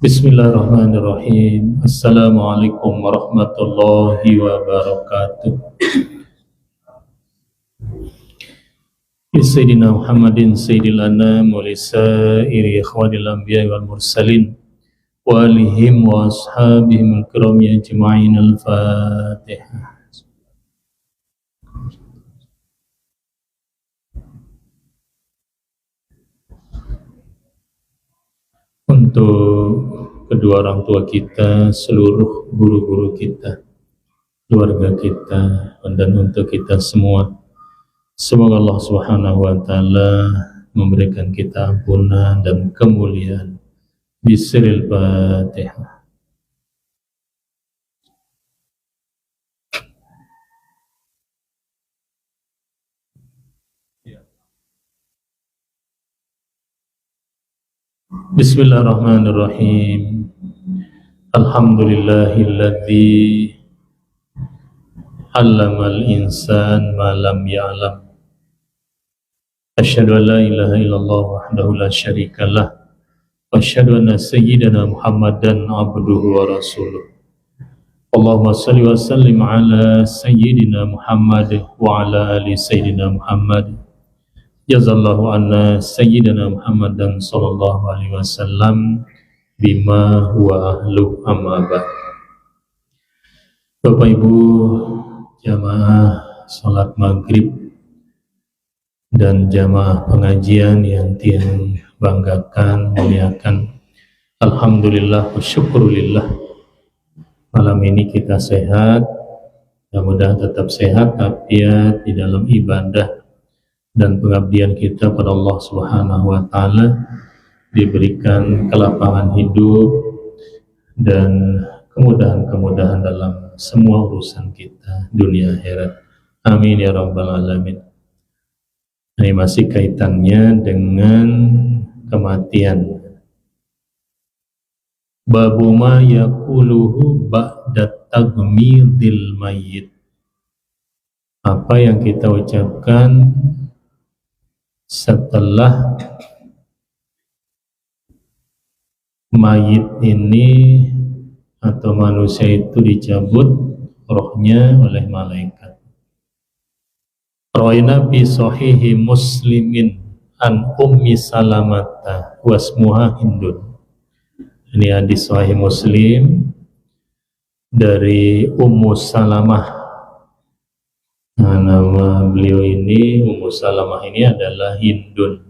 Bismillahirrahmanirrahim. Assalamualaikum warahmatullahi wabarakatuh. Sayyidina Muhammadin sayyidil anam wa lisairi ikhwanil anbiya wal mursalin wa alihim wa ashabihim al-kiram ajma'in. Al-Fatihah. Untuk kedua orang tua kita, seluruh guru-guru kita, keluarga kita, dan untuk kita semua, semoga Allah Subhanahu wa Ta'ala memberikan kita ampunan dan kemuliaan. Bismillahil Fatihah. Bismillahirrahmanirrahim. Alhamdulillahilladzi 'allamal insan ma lam ya'lam. Asyhadu an la ilaha illallah wahdahu la syarikalah wa asyhadu anna sayyidana Muhammadan abduhu wa rasuluh. Allahumma shalli wa sallim ala sayyidina Muhammad wa ala ali sayyidina Muhammad. Jazallahu anna sayyidina Muhammadan sallallahu alaihi wasallam bima huwa ahlu amma ba'd. Bapak Ibu jamaah salat maghrib dan jamaah pengajian yang Tuhan banggakan, muliakan, alhamdulillah wa syukurulillah, malam ini kita sehat, mudah-mudahan tetap sehat, afiat di dalam ibadah dan pengabdian kita pada Allah Subhanahu wa Ta'ala, diberikan kelapangan hidup dan kemudahan-kemudahan dalam semua urusan kita dunia akhirat. Amin ya rabbal alamin. Ini masih kaitannya dengan kematian. Babu ma yaquluhu ba'da taghmidil mayyit. Apa yang kita ucapkan setelah mayit ini atau manusia itu dicabut rohnya oleh malaikat. Rawaina fi sahihi Muslimin an Ummi Salamata wasmuha Hindun. Ini hadis sahih Muslim dari Ummu Salamah. Nah, nama beliau ini, Ummu Salamah ini adalah Hindun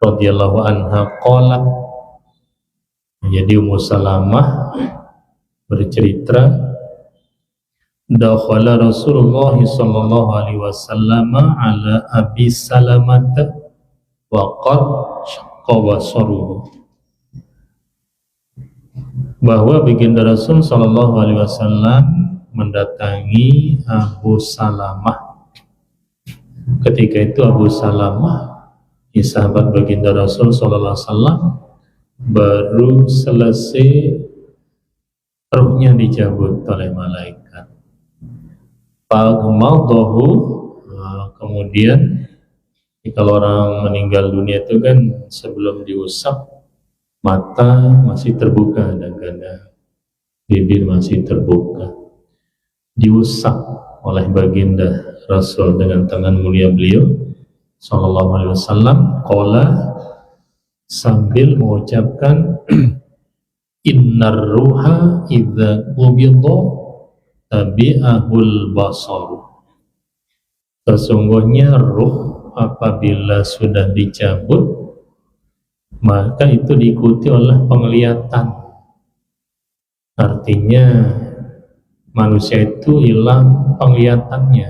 radhiyallahu anha qalat. Jadi Ummu Salamah bercerita, dakhala Rasulullah sallallahu alaihi wasallam ala Abi Salamata wa qad syaqqa basaruhu. Bahwa baginda Rasul sallallahu alaihi wasallam mendatangi Abu Salamah. Ketika itu Abu Salamah, sahabat baginda Rasul sallallahu alaihi wasallam, baru selesai ruhnya dicabut oleh malaikat. Fagmadahu, kemudian kalau orang meninggal dunia itu kan sebelum diusap mata masih terbuka dan bibir masih terbuka, diusap oleh baginda Rasul dengan tangan mulia beliau sallallahu alaihi wasallam. Qala, sambil mengucapkan innar ruha idza qubida tabi'ahul basar. Sesungguhnya ruh apabila sudah dicabut maka itu diikuti oleh penglihatan. Artinya manusia itu hilang penglihatannya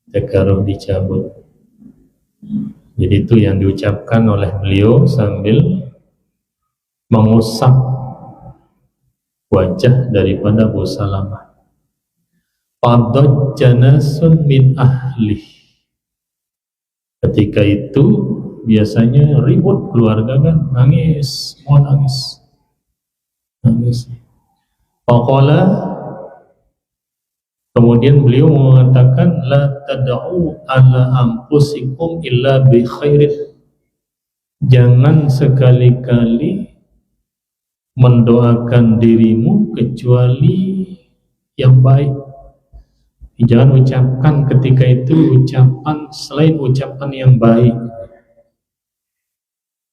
ketika ruh dicabut. Jadi itu yang diucapkan oleh beliau sambil mengusap wajah daripada Abu Salamah. Fadajjanasun min ahli. Ketika itu biasanya ribut keluarga kan, nangis, mau nangis. Faqala, kemudian beliau mengatakan, la tad'u ala anfusikum illa bi khairin. Jangan sekali-kali mendoakan dirimu kecuali yang baik. Jangan ucapkan ketika itu ucapan selain ucapan yang baik.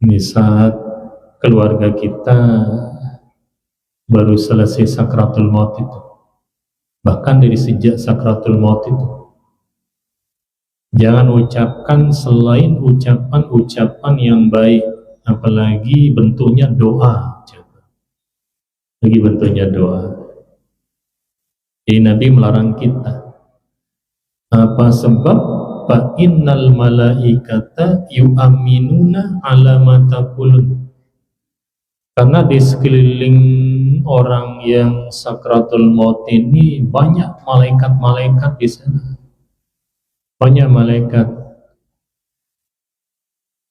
Ini saat keluarga kita baru selesai sakratul maut itu, bahkan dari sejak sakratul maut itu, jangan ucapkan selain ucapan-ucapan yang baik, apalagi bentuknya doa. Lagi bentuknya doa. Jadi Nabi melarang kita. Apa sebab? Fa innal malaikata yu'minuna ala ma taqulun. Karena di sekeliling orang yang sakratul maut ini banyak malaikat-malaikat di sana. Banyak malaikat.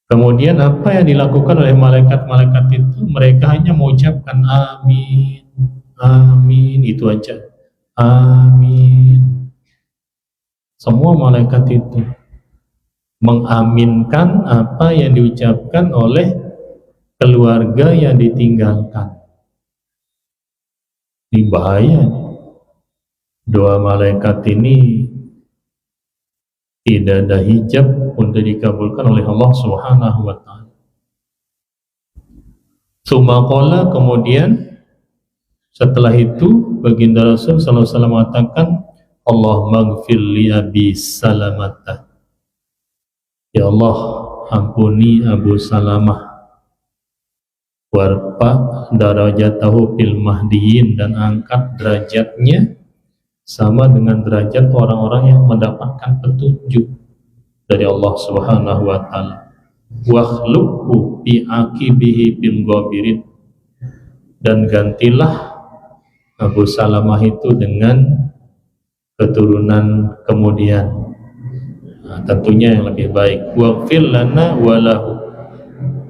Kemudian apa yang dilakukan oleh malaikat-malaikat itu? Mereka hanya mengucapkan amin, amin, itu aja. Amin. Semua malaikat itu mengaminkan apa yang diucapkan oleh keluarga yang ditinggalkan. Ini bahaya. Doa malaikat ini tidak ada hijab untuk dikabulkan oleh Allah Subhanahu wa ta'ala. Sumaqala, kemudian setelah itu baginda Rasul sallallahu alaihi wasallam mengatakan, Allahumma ghfir li Abi Salamah. Ya Allah, ampuni Abu Salamah, warfa darajatahu fil mahdiyin, dan angkat derajatnya sama dengan derajat orang-orang yang mendapatkan petunjuk dari Allah Subhanahu wa ta'ala. Wakhluqhu bi aqibihi bil ghabirin, dan gantilah Abu Salamah itu dengan keturunan kemudian, tentunya yang lebih baik. Waghfir lana walahu,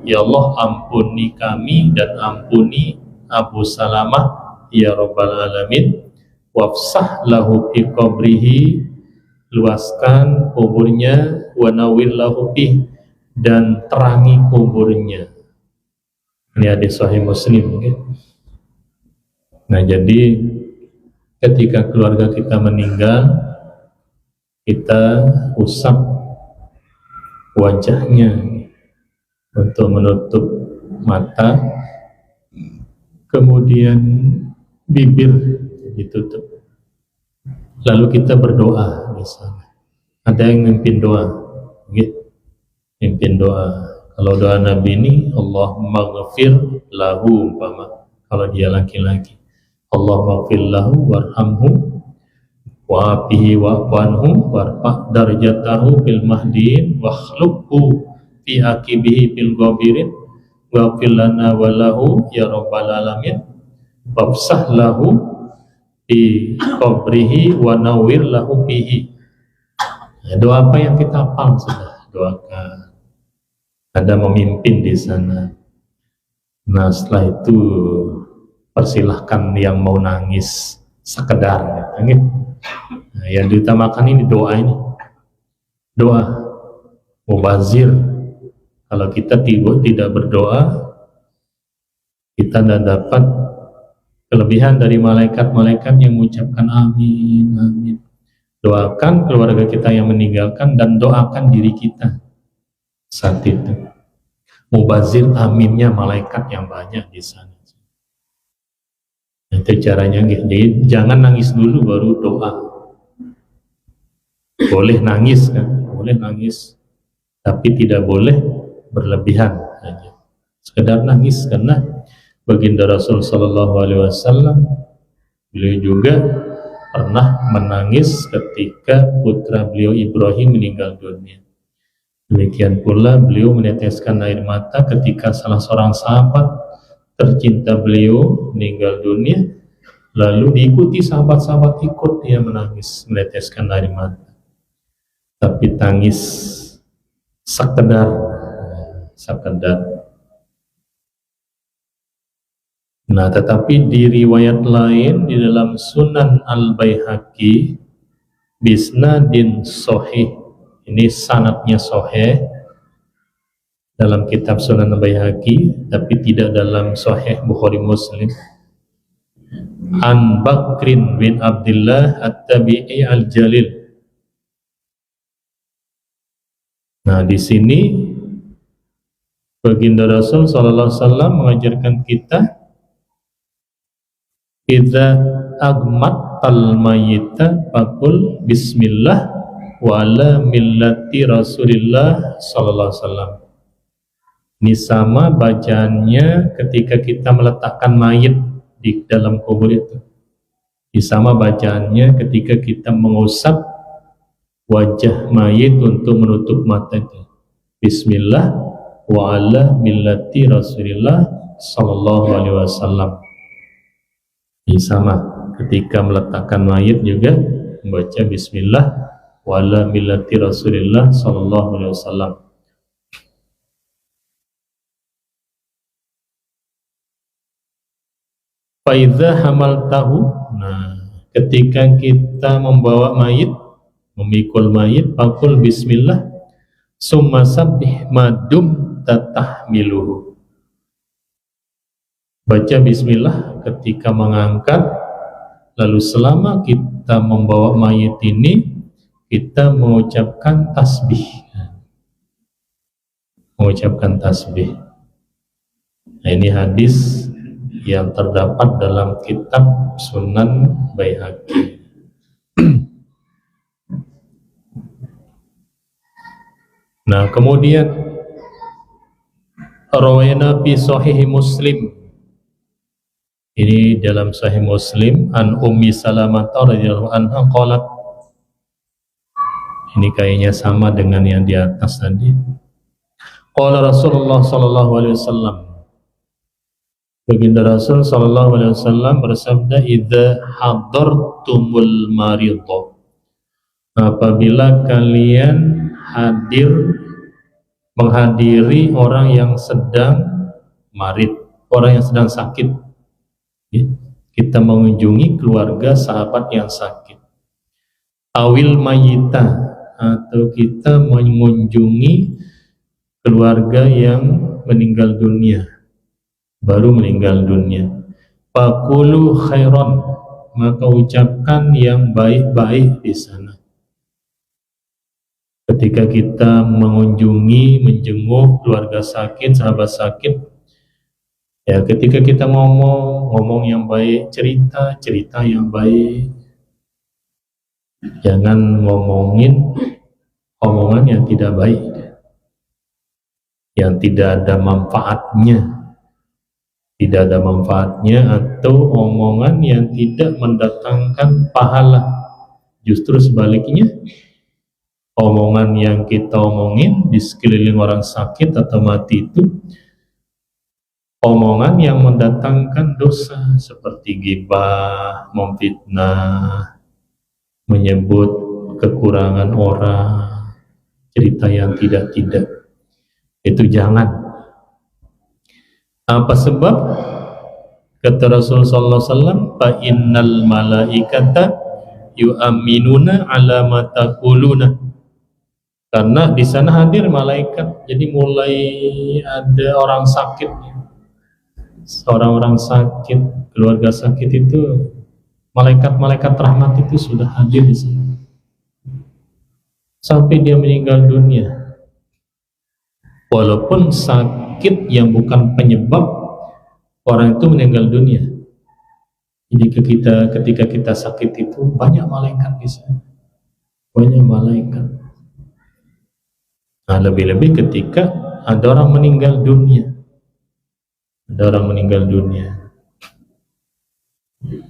ya Allah ampuni kami dan ampuni Abu Salamah ya Rabbal Alamin. Wafsah lahu fi qabrihi, luaskan kuburnya, wa nawwir lahu fi, dan terangi kuburnya. Ini hadis sahih Muslim. Nah, jadi ketika keluarga kita meninggal, kita usap wajahnya untuk menutup mata, kemudian bibir ditutup, lalu kita berdoa. Misalnya ada yang mimpin doa, mimpin doa. Kalau doa Nabi ini Allahumma ghafir lahu, umpama kalau dia laki-laki, Allahumma ghafir lahu warhamhu wa'afihi wa'afanhu warfa' darjatahu fil mahdiin wakhluqhu fi aqibihi fil ghabirin waghfir lana walahu ya Rabbal Alamin wafsah lahu fi qabrihi wa nawwir lahu fihi. Doa apa yang kita hafal sudah doakan. Ada memimpin di sana. Nah, setelah itu persilahkan yang mau nangis sekedar, gitu. Nah, yang diutamakan ini doa ini. Doa mubazir. Kalau kita tidak berdoa, kita tidak dapat kelebihan dari malaikat-malaikat yang mengucapkan amin, amin. Doakan keluarga kita yang meninggalkan dan doakan diri kita saat itu. Mubazir aminnya malaikat yang banyak di sana. Itu caranya. Jadi jangan nangis dulu baru doa. Boleh nangis kan, boleh nangis, tapi tidak boleh berlebihan saja. Sekedar nangis, karena baginda Rasul Sallallahu Alaihi Wasallam beliau juga pernah menangis ketika putra beliau Ibrahim meninggal dunia. Demikian pula beliau meneteskan air mata ketika salah seorang sahabat tercinta beliau meninggal dunia, lalu diikuti sahabat-sahabat ikut dia menangis, meneteskan air mata. Tapi tangis sekedar. Nah, tetapi di riwayat lain di dalam Sunan Al-Baihaqi bisnadin sahih, ini sanadnya sahih, dalam kitab Sunan Baihaqi tapi tidak dalam Sahih Bukhari Muslim. An Bakrin bin Abdullah At-Tabi'i Al-Jalil. Nah, di sini baginda Rasul sallallahu alaihi wasallam mengajarkan kita, idza agmattal mayyita faqul bismillah wa ala millati Rasulillah sallallahu alaihi wasallam. Ini sama bacaannya ketika kita meletakkan mayit di dalam kubur itu. Ini sama bacaannya ketika kita mengusap wajah mayit untuk menutup mata itu. Bismillah wa ala millati Rasulillah sallallahu alaihi wasallam. Ini sama ketika meletakkan mayit juga membaca bismillah wa ala millati Rasulillah sallallahu alaihi wasallam. Faidza hamaltahu, nah ketika kita membawa mayit, memikul mayit, faqul bismillah summa sabbih madum tatahmiluhu. Baca bismillah ketika mengangkat, lalu selama kita membawa mayit ini kita mengucapkan tasbih. Mengucapkan tasbih. Nah, ini hadis yang terdapat dalam kitab Sunan Baihaqi. Nah, kemudian rawaina fi sahih Muslim. Ini dalam Sahih Muslim an Ummi Salamah radhiyallahu anha qalat. Ini kayaknya sama dengan yang di atas tadi. Qala Rasulullah sallallahu alaihi wasallam. Baginda Rasul sallallahu alaihi wasallam bersabda, idza hadartumul maridha, apabila kalian menghadiri orang yang sedang marid, orang yang sedang sakit, kita mengunjungi keluarga sahabat yang sakit, awil mayita, atau kita mengunjungi keluarga yang meninggal dunia, baru meninggal dunia, faqulu khairan, maka ucapkan yang baik-baik di sana. Ketika kita mengunjungi, menjenguk keluarga sakit, sahabat sakit, ya ketika kita ngomong yang baik, cerita yang baik, jangan ngomongin omongan yang tidak baik, yang tidak ada manfaatnya. Tidak ada manfaatnya, atau omongan yang tidak mendatangkan pahala. Justru sebaliknya, omongan yang kita omongin di sekeliling orang sakit atau mati itu omongan yang mendatangkan dosa, seperti ghibah, memfitnah, menyebut kekurangan orang, cerita yang tidak-tidak. Itu jangan. Apa sebab? Kata Rasulullah sallallahu alaihi wasallam, fa innal malaikata yu'minuna ala ma taquluna. Karena di sana hadir malaikat. Jadi mulai ada orang sakit, orang sakit, keluarga sakit itu, malaikat-malaikat rahmat itu sudah hadir di sana sampai dia meninggal dunia. Walaupun sakit yang bukan penyebab orang itu meninggal dunia. Jadi ketika kita sakit itu banyak malaikat di sana, banyak malaikat. Nah, lebih-lebih ketika ada orang meninggal dunia,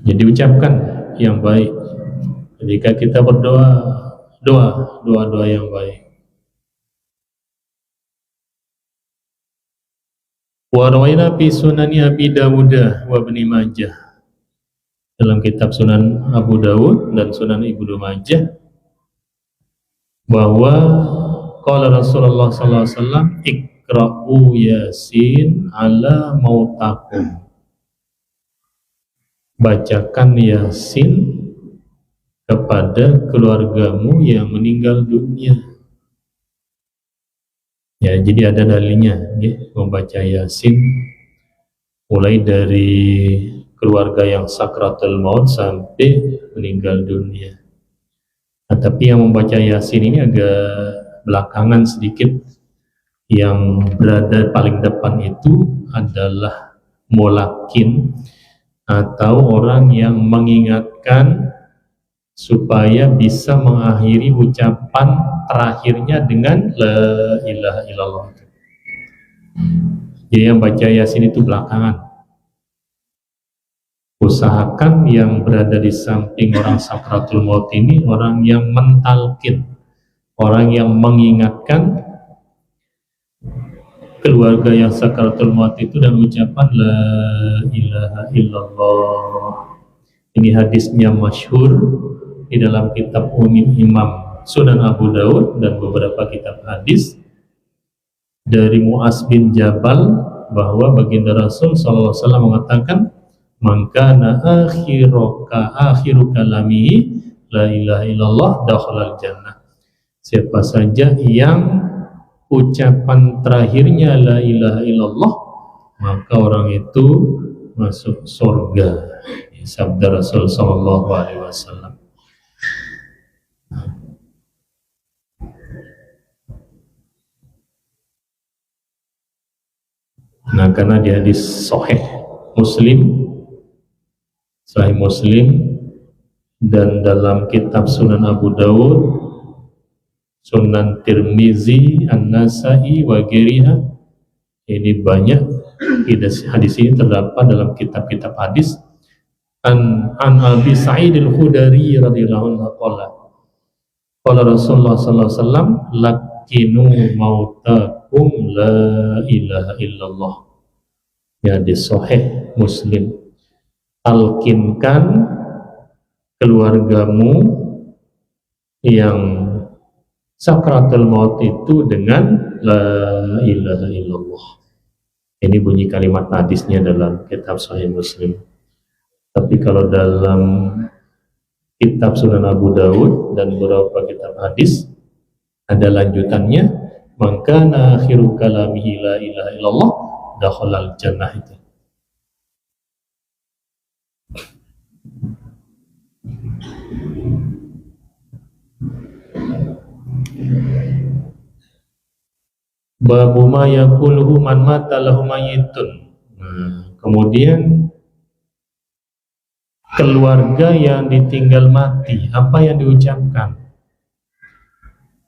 Jadi ucapkan yang baik. Ketika kita berdoa, doa yang baik. Wa rawaina fi sunani Abi Dawud wa Ibnu Majah. Dalam kitab Sunan Abu Dawud dan Sunan Ibnu Majah, bahwa qala Rasulullah sallallahu alaihi wasallam, iqra'u Yasin ala mautakum. Bacakan Yasin kepada keluargamu yang meninggal dunia. Ya, jadi ada dalilnya ya, membaca Yasin mulai dari keluarga yang sakratul maut sampai meninggal dunia. Nah, tapi yang membaca Yasin ini agak belakangan sedikit. Yang berada paling depan itu adalah mulakin atau orang yang mengingatkan supaya bisa mengakhiri ucapan terakhirnya dengan la ilaha illallah. Jadi yang baca Yasin itu belakangan. Usahakan yang berada di samping orang sakratul maut ini orang yang mentalkin, orang yang mengingatkan keluarga yang sakratul maut itu dan ucapan la ilaha illallah. Ini hadisnya masyhur di dalam kitab Imam Sunan Abu Daud dan beberapa kitab hadis dari Mu'az bin Jabal bahwa baginda Rasul sallallahu alaihi wasallam mengatakan man kana akhiru kalamihi la ilaha illallah dakhalal jannah. Siapa saja yang ucapan terakhirnya la ilaha illallah maka orang itu masuk surga. Sabda Rasul sallallahu alaihi wasallam. Nah, karena di hadis Sahih Muslim dan dalam kitab Sunan Abu Daud, Sunan Tirmizi, An-Nasai wa ghairiha, ini banyak hadis ini terdapat dalam kitab-kitab hadis. An Abi Sa'id al-Khudri radhiyallahu anhu qala Rasulullah sallallahu alaihi wasallam lakinu mautakum la ilaha illallah. Ya, di Sahih Muslim. Talkinkan keluargamu yang sakratul maut itu dengan la ilaha illallah. Ini bunyi kalimat hadisnya dalam kitab Sahih Muslim. Tapi kalau dalam kitab Sunan Abu Daud dan beberapa kitab hadis ada lanjutannya, maka akhiru kalamihi la ilaha illallah dakhalal jannah itu. Babu ma yaquluhu man mata lahu mayyitun. Kemudian keluarga yang ditinggal mati, apa yang diucapkan?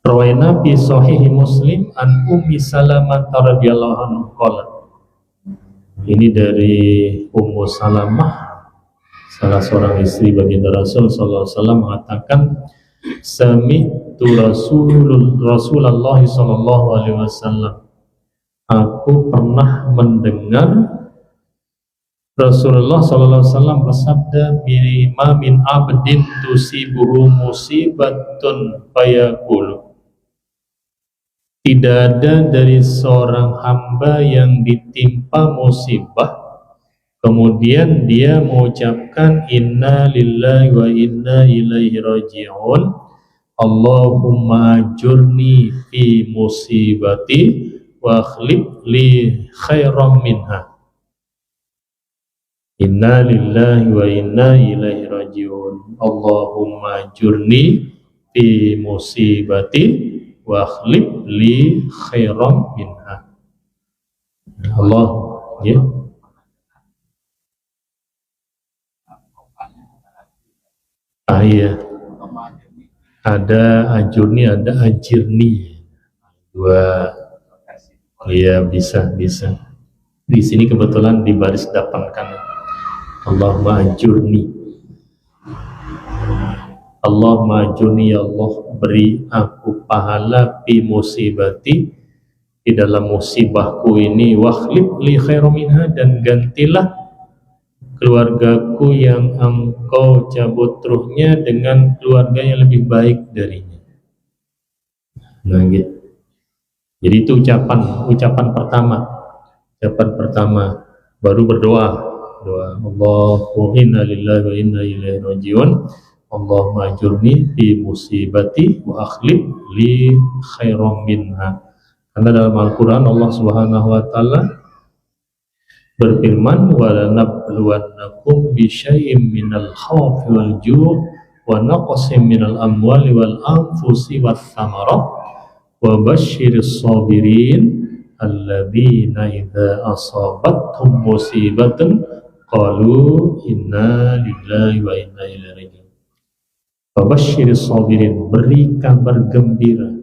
Rawaina fi Sahih Muslim an Ummi Salamah radhiyallahu anha qalat. Ini dari Ummu Salamah, salah seorang istri baginda Rasul sallallahu alaihi wasallam, mengatakan sami'tu Rasulullah sallallahu alaihi wasallam. Aku pernah mendengar Rasulullah sallallahu alaihi wasallam bersabda, "Ma min abdin tusibuhu musibatun fayaqulu." Tidak ada dari seorang hamba yang ditimpa musibah kemudian dia mengucapkan inna lillahi wa inna ilaihi raji'un, Allahumma ajurni fi musibati wa akhlif li khairam minha. Inna lillahi wa inna ilaihi raji'un, Allahumma ajurni fi musibati wa akhlif li khairam minha. Allah, ya. Iya. Ada ajurni, ada ajirni. Dua. Iya, bisa. Di sini kebetulan di baris depan kan. Allahumma ajurni. Allahumma ajurni, ya Allah, beri aku pahala fi musibati, di dalam musibahku ini, wakhlif li khairam minha, dan gantilah keluargaku yang engkau cabut ruhnya dengan keluarga yang lebih baik darinya. Nah, gitu. Jadi itu ucapan pertama, baru berdoa. Allahumma inna lillahi wa inna ilaihi raji'un, Allahumma ajurni fi musibati wa akhlif li khairam minha. Karena dalam Al-Quran Allah Subhanahu wa Ta'ala berfirman, walanabluwannakum bisyai'im minal khawfi wal ju' wa naqsim minal amwali wal anfusi wath thamarat wa basyiris sabirin alladzina idza asabathum musibatun qalu inna lillahi wa inna ilaihi raji'un. Wa basyiris sabirin, beri kabar gembira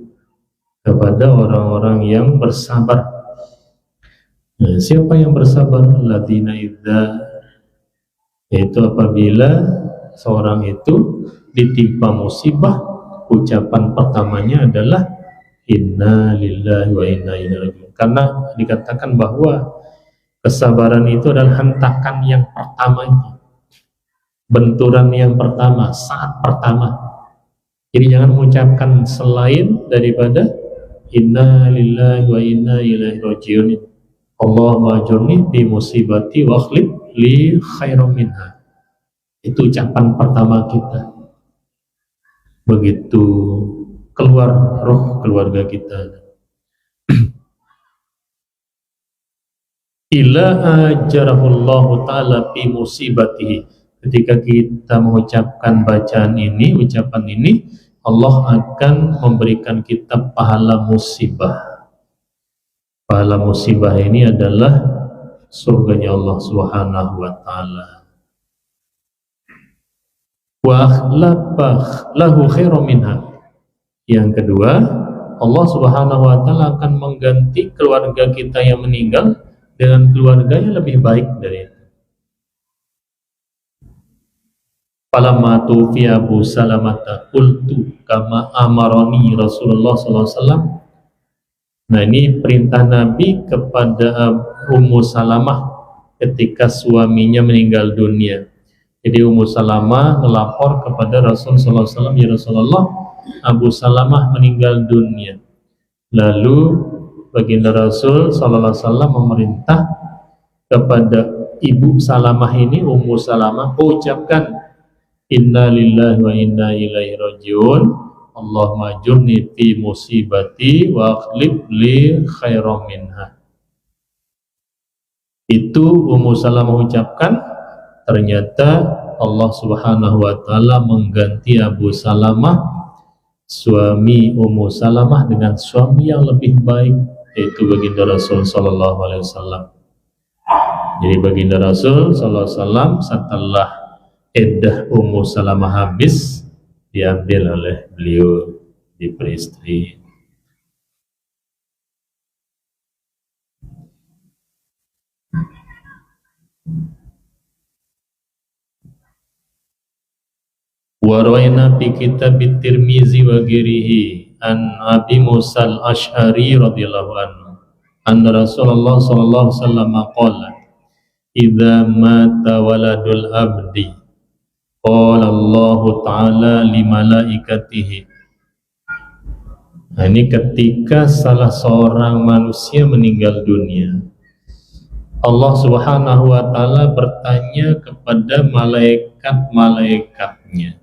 kepada orang-orang yang bersabar. Nah, siapa yang bersabar? Alladzina idza, yaitu apabila seorang itu ditimpa musibah, ucapan pertamanya adalah inna lillahi wa inna ilaihi raji'un. Karena dikatakan bahwa kesabaran itu adalah hentakan yang pertama itu, benturan yang pertama, saat pertama. Jadi jangan mengucapkan selain daripada inna lillahi wa inna ilaihi raji'un. Allahumma ajurni fi musibati wa akhlif li khairam minha. Itu ucapan pertama kita. Begitu keluar roh keluarga kita. Ila ajarahullahu ta'ala fi musibatihi. Ketika kita mengucapkan bacaan ini, ucapan ini, Allah akan memberikan kita pahala musibah. Pahala musibah ini adalah surganya Allah Subhanahu wa Ta'ala. Wa akhlafah lahu khairan minha. Yang kedua, Allah Subhanahu wa Ta'ala akan mengganti keluarga kita yang meninggal dengan keluarga yang lebih baik dari itu. Falamma tufiya Abu Salamata qultu kama amarani Rasulullah sallallahu alaihi wasallam. Nah, ini perintah Nabi kepada Ummu Salamah ketika suaminya meninggal dunia. Jadi Ummu Salamah melapor kepada Rasul sallallahu alaihi wasallam, ya Rasulullah, Abu Salamah meninggal dunia. Lalu baginda Rasul sallallahu alaihi wasallam memerintah kepada Ibu Salamah ini, Ummu Salamah, ucapkan inna lillahi wa inna ilaihi raji'un. Allahumma ajurni fi musibati wa akhlif li khairan minha. Itu Ummu Salamah ucapkan, ternyata Allah Subhanahu wa Ta'ala mengganti Abu Salamah, suami Ummu Salamah, dengan suami yang lebih baik, yaitu baginda Rasul sallallahu alaihi wasallam. Jadi baginda Rasul sallallahu alaihi wasallam setelah iddah Ummu Salamah habis, diambil oleh beliau, diperistri. Warwaina fi kitab Tirmizi wa ghairihi an Abi Musa al-Asy'ari radhiyallahu anhu anna Rasulullah sallallahu alaihi wasallam qala idza mata waladul abdi qala Allah Ta'ala li malaikatihi. Nah, ini ketika salah seorang manusia meninggal dunia, Allah Subhanahu wa Ta'ala bertanya kepada malaikat-malaikatnya.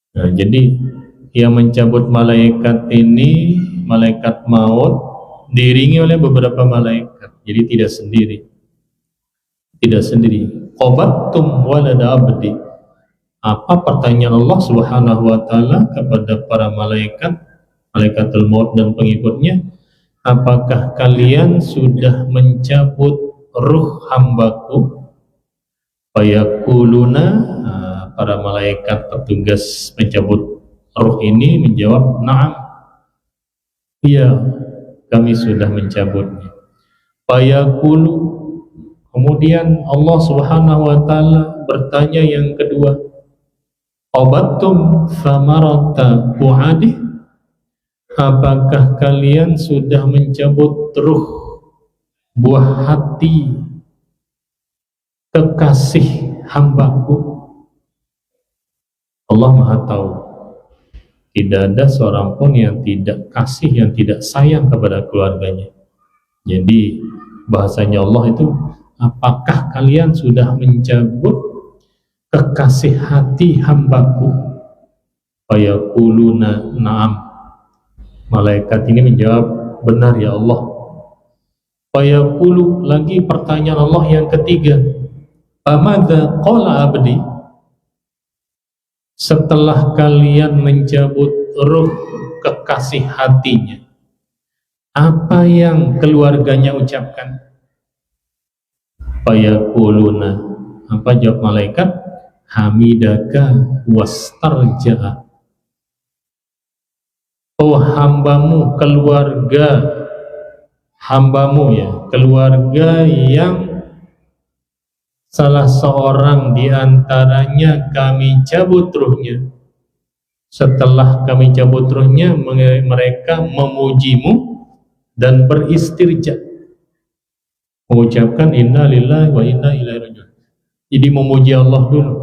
Nah, jadi yang mencabut malaikat ini, malaikat maut, diiringi oleh beberapa malaikat. Jadi tidak sendiri. Tidak sendiri. Qabattum walada abdi. Apa pertanyaan Allah Subhanahu wa Ta'ala kepada para malaikat, malaikatul maut dan pengikutnya? Apakah kalian sudah mencabut ruh hambaku? Fayaquluna, para malaikat petugas pencabut ruh ini menjawab, na'am, iya, kami sudah mencabutnya. Fayaqulu, kemudian Allah Subhanahu wa Ta'ala bertanya yang kedua, qabattum thamarata fu'adih. Apakah kalian sudah mencabut ruh buah hati kekasih hambaku? Allah Maha tahu, tidak ada seorang pun yang tidak kasih, yang tidak sayang kepada keluarganya. Jadi bahasanya Allah itu, apakah kalian sudah mencabut kekasih hati hambaku? Fayaquluna na'am. Malaikat ini menjawab, benar ya Allah. Fayaqulu, lagi pertanyaan Allah yang ketiga, famadza qala abdi, setelah kalian mencabut ruh kekasih hatinya, apa yang keluarganya ucapkan? Fayaquluna, apa jawab malaikat? Hamidaka wastarja'a, oh hambamu, keluarga hambamu ya, keluarga yang salah seorang diantaranya kami cabut ruhnya. Setelah kami cabut ruhnya, mereka memujimu dan beristirja, mengucapkan inna lillahi wa inna ilaihi raji'un. Jadi memuji Allah dulu.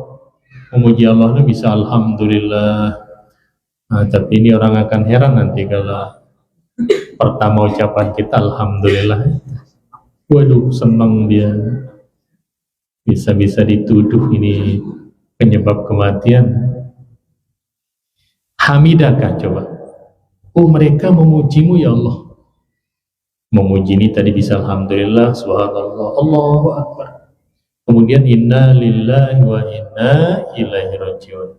Memuji Allah itu bisa alhamdulillah. Nah, tapi ini orang akan heran nanti kalau pertama ucapan kita alhamdulillah. Waduh, senang dia. Bisa-bisa dituduh ini penyebab kematian. Hamidaka, coba. Oh, mereka memujimu ya Allah. Memuji ini tadi bisa alhamdulillah, subhanallah, Allahu akbar. Kemudian inna lillahi wa inna ilaihi raji'un.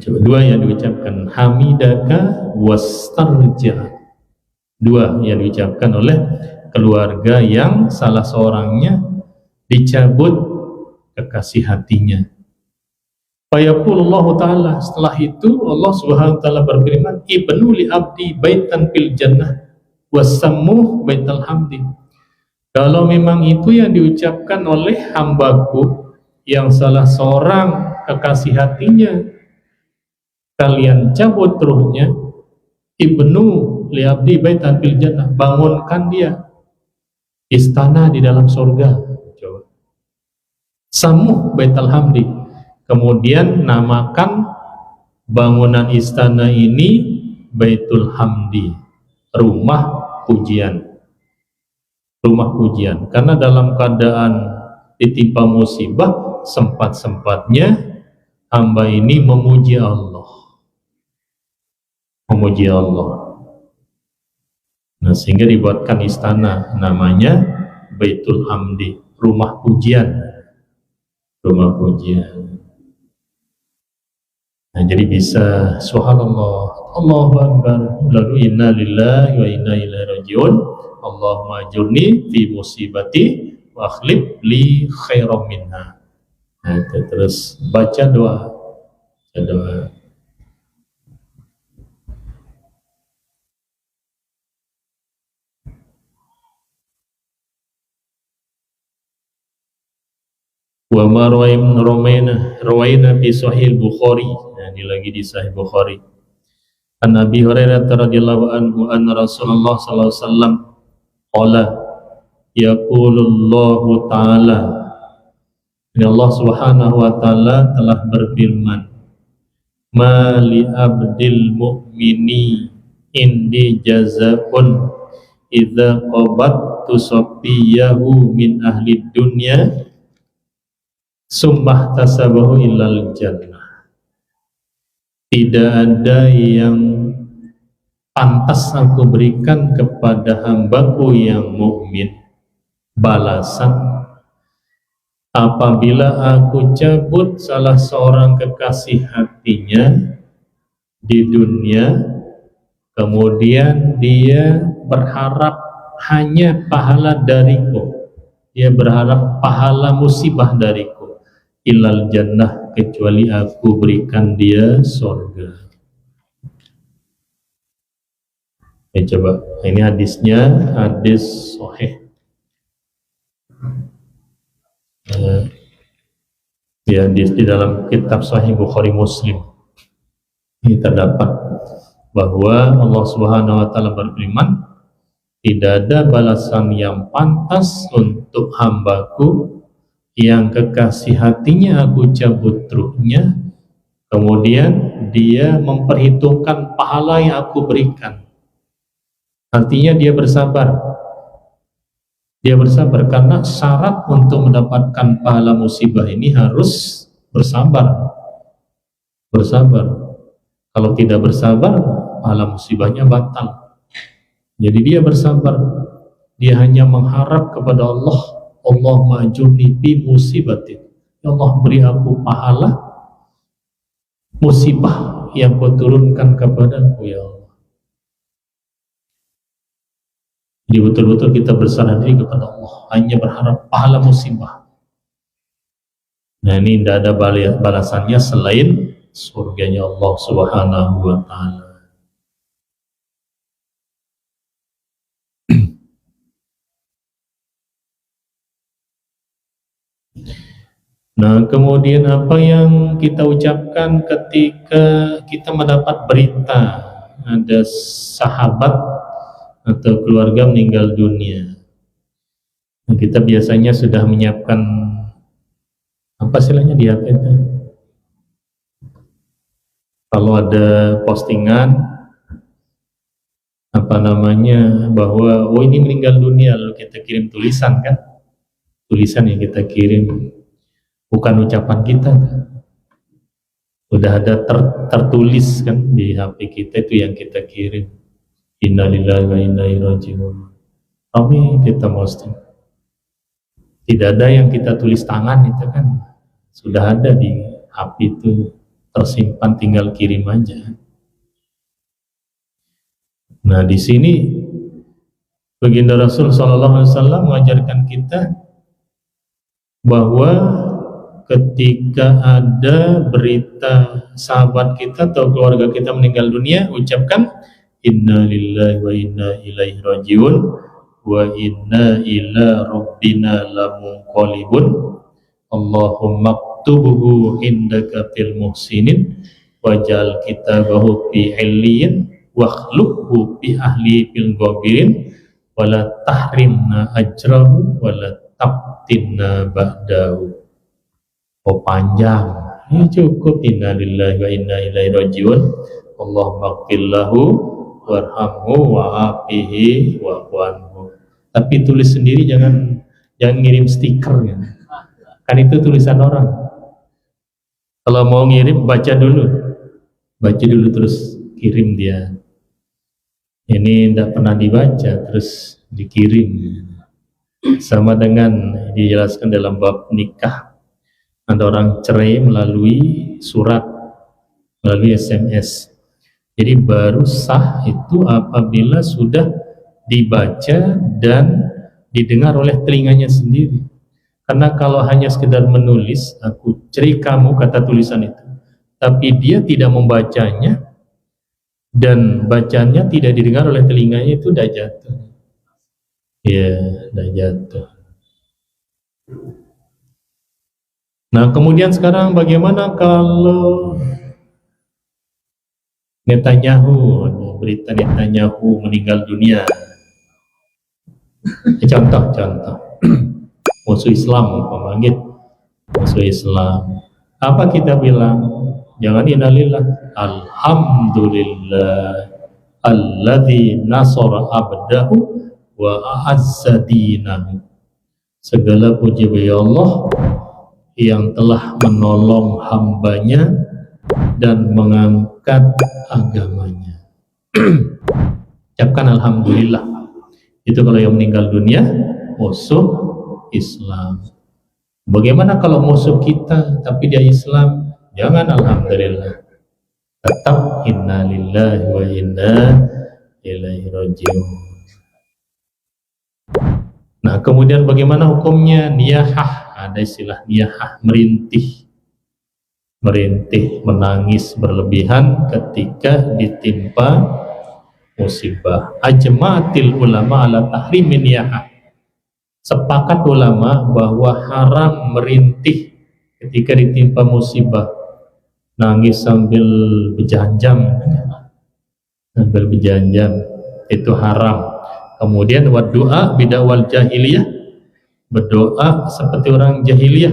Coba dua yang diucapkan, hamidaka wastarja. Dua yang diucapkan oleh keluarga yang salah seorangnya dicabut kekasih hatinya. Fayaqulullahu ta'ala, setelah itu Allah subhanahu wa ta'ala berfirman, ibnu li abdi baitan fil jannah wasammuh baital hamdi. Kalau memang itu yang diucapkan oleh hambaku yang salah seorang kekasih hatinya, kalian cabut ruhnya, ibnu li abdi baitan fil jannah, bangunkan dia istana di dalam surga. Coba. Sammuh baital hamdi, kemudian namakan bangunan istana ini Baitul Hamdi, rumah pujian. Rumah pujian, karena dalam keadaan ditimpa musibah, sempat-sempatnya hamba ini memuji Allah. Memuji Allah. Nah, sehingga dibuatkan istana namanya Baitul Hamdi, rumah pujian. Rumah pujian. Nah, jadi bisa subhanallah, Allahu akbar, lalu inna lillahi wa inna ilaihi raji'un, Allahumma ajurni fi musibati wa akhlif li khairam minha. Nah, terus baca doa. Doa. Wa ma rawaina fi sahih Bukhari. Nah, ini lagi di sahih Bukhari. An Abi Hurairah radhiyallahu anhu anna Rasulullah sallallahu alaihi wasallam qala yaqulullahu ta'ala, ini Allah subhanahu wa ta'ala telah berfirman, ma li abdil mu'mini indi jazaa'un idza qabattu safiyahu min ahli dunya summah tasabahu illal jannah. Tidak ada yang pantas aku berikan kepada hambaku yang mukmin balasan apabila aku cabut salah seorang kekasih hatinya di dunia, kemudian dia berharap hanya pahala dariku, dia berharap pahala musibah dariku, ilal jannah, kecuali aku berikan dia surga. Coba, ini hadisnya hadis sahih. Ya, di dalam kitab Sahih Bukhari Muslim ini terdapat bahwa Allah Subhanahu wa taala berfirman, tidak ada balasan yang pantas untuk hambaku yang kekasih hatinya aku cabut ruhnya, kemudian dia memperhitungkan pahala yang aku berikan. Artinya dia bersabar. Dia bersabar karena syarat untuk mendapatkan pahala musibah ini harus bersabar. Bersabar. Kalau tidak bersabar, pahala musibahnya batal. Jadi dia bersabar, dia hanya mengharap kepada Allah, Allahumma ajurni bi musibatin. Ya Allah, beri aku pahala musibah yang kau turunkan kepadaku, ya Allah. Jadi betul-betul kita berserah diri kepada Allah, hanya berharap pahala musibah. Nah, ini tidak ada balasannya selain surganya Allah Subhanahu wa ta'ala. Nah, kemudian apa yang kita ucapkan ketika kita mendapat berita ada sahabat atau keluarga meninggal dunia? Nah, kita biasanya sudah menyiapkan apa istilahnya di HP itu? Kalau ada postingan apa namanya bahwa oh ini meninggal dunia, lalu kita kirim tulisan kan? Tulisan yang kita kirim, bukan ucapan kita. Udah ada tertulis kan di HP kita, itu yang kita kirim. Innalillahi wa inna ilaihi raji'un. Kami kita mesti. Tidak ada yang kita tulis tangan, itu kan sudah ada di HP itu tersimpan, tinggal kirim aja. Nah, di sini baginda Rasul SAW mengajarkan kita bahwa ketika ada berita sahabat kita atau keluarga kita meninggal dunia, ucapkan inna lillahi wa inna ilaihi raji'un wa inna ila rabbina lamunqalibun Allahumma aktubuhu indaka fil muhsinin wajal kitabahu fi illiyin wakhluqhu bi ahli fil ghabirin wala tahrimna ajrahu wala tabtinna ba'dahu. Oh, panjang ya, cukup inna lillahi wa inna ilaihi raji'un Allahumma qillahu warhamhu wa'afihi wa'fuanhu. Tapi tulis sendiri, jangan ngirim stiker ya. Kan itu tulisan orang. Kalau mau ngirim baca dulu terus kirim dia. Ini tidak pernah dibaca terus dikirim. Sama dengan dijelaskan dalam bab nikah, ada orang cerai melalui surat, melalui SMS. Jadi baru sah itu apabila sudah dibaca dan didengar oleh telinganya sendiri. Karena kalau hanya sekedar menulis, aku cerai kamu, kata tulisan itu, tapi dia tidak membacanya dan bacanya tidak didengar oleh telinganya, itu sudah jatuh. Ya, sudah jatuh. Nah, kemudian sekarang bagaimana kalau Netanyahu, berita Netanyahu meninggal dunia? Contoh musuh Islam, musuh Islam. Apa kita bilang? Jangan innalillah, alhamdulillah alladzi nasara abdahu wa a'azza dinahu. Segala puji bagi Allah yang telah menolong hambanya dan mengangkat agamanya. Ucapkan alhamdulillah. Itu kalau yang meninggal dunia musuh Islam. Bagaimana kalau musuh kita tapi dia Islam? Jangan alhamdulillah, tetap inna lillahi wa inna ilaihi raji'un. Nah, kemudian bagaimana hukumnya niyahah? Ada istilah niyahah, merintih, menangis berlebihan ketika ditimpa musibah. Ajma'atil ulama ala tahrimin niyahah. Sepakat ulama bahwa haram merintih ketika ditimpa musibah, nangis sambil berjam-jam, itu haram. Kemudian doa bidawal jahiliyah, berdoa seperti orang jahiliyah.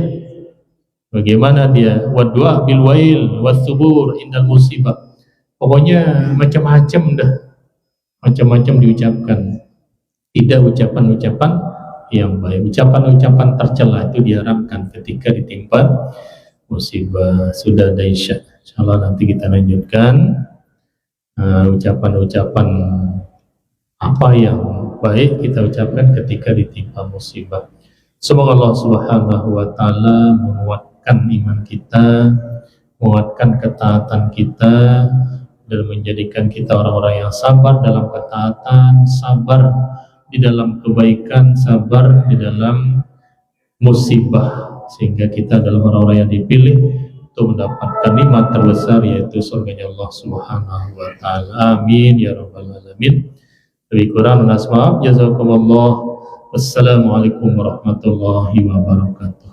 Bagaimana dia? Doa bil wail wasubur indal musibah. Pokoknya macam-macam dah, macam-macam diucapkan. Tidak ucapan-ucapan yang baik, ucapan-ucapan tercela itu diharamkan ketika ditimpa musibah. Sudah ada isya, insyaallah nanti kita lanjutkan. ucapan-ucapan apa yang baik kita ucapkan ketika ditimpa musibah. Semoga Allah Subhanahu wa taala menguatkan iman kita, menguatkan ketaatan kita, dan menjadikan kita orang-orang yang sabar dalam ketaatan, sabar di dalam kebaikan, sabar di dalam musibah, sehingga kita adalah orang-orang yang dipilih untuk mendapatkan nikmat terbesar, yaitu surganya Allah Subhanahu wa taala. Amin ya rabbal alamin. Lebih kurang dan maaf, jazakumullah. Wassalamualaikum warahmatullahi wabarakatuh.